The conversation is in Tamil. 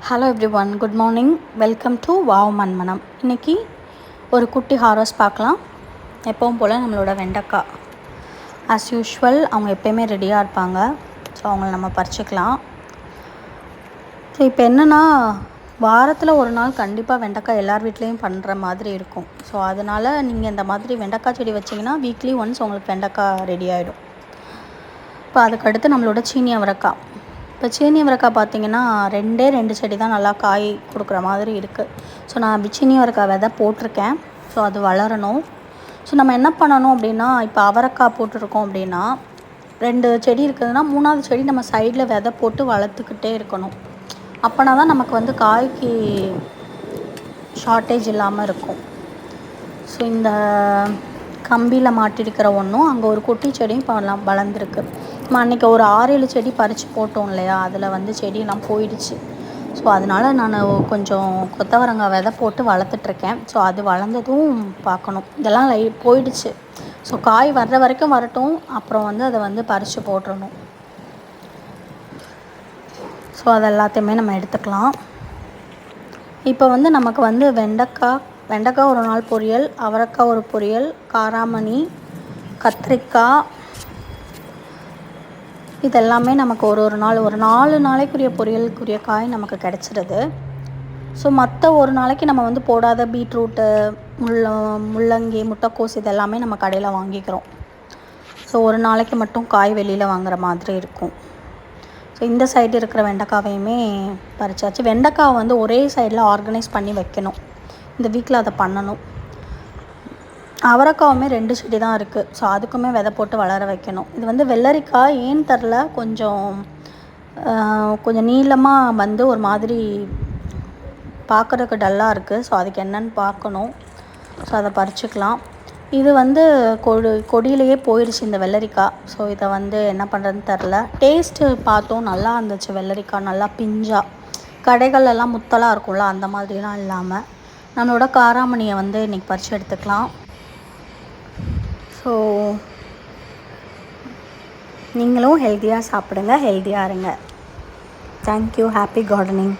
Hello everyone, good morning. Welcome to Wow Manmanam. இன்றைக்கி ஒரு குட்டி ஹார்வெஸ்ட் பார்க்கலாம். எப்பவும் போல் நம்மளோட வெண்டைக்காய் ஆஸ் யூஷுவல் அவங்க எப்போயுமே ரெடியாக இருப்பாங்க. ஸோ அவங்கள நம்ம பறிச்சுக்கலாம். ஸோ இப்போ என்னென்னா, வாரத்தில் ஒரு நாள் கண்டிப்பாக வெண்டைக்காய் எல்லார் வீட்லேயும் பண்ணுற மாதிரி இருக்கும். ஸோ அதனால் நீங்கள் இந்த மாதிரி வெண்டைக்காய் செடி வச்சிங்கன்னா வீக்லி ஒன்ஸ் உங்களுக்கு வெண்டைக்காய் ரெடி ஆகிடும். இப்போ அதுக்கடுத்து நம்மளோட சீனி அவரைக்காய். இப்போ சீனி அவரைக்காய் பார்த்திங்கன்னா ரெண்டு செடி தான் நல்லா காய் கொடுக்குற மாதிரி இருக்குது. ஸோ நான் சீனி அவரைக்காய் விதை போட்டிருக்கேன். ஸோ அது வளரணும். ஸோ நம்ம என்ன பண்ணணும் அப்படின்னா, இப்போ அவரைக்காய் போட்டிருக்கோம் அப்படின்னா 2 செடி இருக்குதுன்னா 3ஆவது செடி நம்ம சைடில் விதை போட்டு வளர்த்துக்கிட்டே இருக்கணும். அப்போனா தான் நமக்கு காய்க்கு ஷார்ட்டேஜ் இல்லாமல் இருக்கும். ஸோ இந்த கம்பியில் மாட்டிருக்கிற ஒன்றும் அங்கே ஒரு குட்டி செடியும் இப்போ வளர்ந்துருக்கு. நம்ம அன்றைக்கி ஒரு 6-7 செடி பறித்து போட்டோம் இல்லையா, அதில் செடியெல்லாம் போயிடுச்சு. ஸோ அதனால் நான் கொஞ்சம் கொத்தவரங்காய் விதை போட்டு வளர்த்துட்ருக்கேன். ஸோ அது வளர்ந்ததும் பார்க்கணும். இதெல்லாம் போயிடுச்சு. ஸோ காய் வர்ற வரைக்கும் வரட்டும், அப்புறம் அதை பறித்து போட்டுடணும். ஸோ அது எல்லாத்தையுமே நம்ம எடுத்துக்கலாம். இப்போ நமக்கு வெண்டைக்காய் ஒரு நாள் பொரியல், அவரைக்காய் ஒரு பொரியல், காராமணி, கத்திரிக்காய், இதெல்லாமே நமக்கு ஒரு நாள் ஒரு 4 நாளைக்குரிய பொரியலுக்குரிய காய் நமக்கு கிடச்சிடுது. ஸோ மற்ற ஒரு நாளைக்கு நம்ம போடாத பீட்ரூட்டு, முள்ளங்கி, முட்டைக்கோஸ் இதெல்லாமே நம்ம கடையில் வாங்கிக்கிறோம். ஸோ ஒரு நாளைக்கு மட்டும் காய் வெளியில் வாங்குகிற மாதிரி இருக்கும். ஸோ இந்த சைடு இருக்கிற வெண்டைக்காவையுமே பறிச்சாச்சு. வெண்டைக்காய் ஒரே சைடில் ஆர்கனைஸ் பண்ணி வைக்கணும். இந்த வீக்கில் அதை பண்ணணும். அவரைக்காவுமே 2 செடி தான் இருக்குது. ஸோ அதுக்குமே விதை போட்டு வளர வைக்கணும். இது வெள்ளரிக்காய் ஏன்னு தெரில, கொஞ்சம் நீளமாக ஒரு மாதிரி பார்க்குறதுக்கு டல்லாக இருக்குது. ஸோ அதுக்கு என்னன்னு பார்க்கணும். ஸோ அதை பறிச்சுக்கலாம். இது கொடியிலேயே போயிடுச்சு இந்த வெள்ளரிக்காய். ஸோ இதை என்ன பண்ணுறதுன்னு தெரில. டேஸ்ட்டு பார்த்தோம், நல்லா இருந்துச்சு. வெள்ளரிக்காய் நல்லா பிஞ்சாக, கடைகளெல்லாம் முத்தலாக இருக்கும்ல, அந்த மாதிரிலாம் இல்லாமல். நம்மளோட காராமணியை இன்றைக்கி பறித்து எடுத்துக்கலாம். ஸோ நீங்களும் ஹெல்த்தியாக சாப்பிடுங்க, ஹெல்த்தியாக இருங்க. தேங்க்யூ. Happy gardening.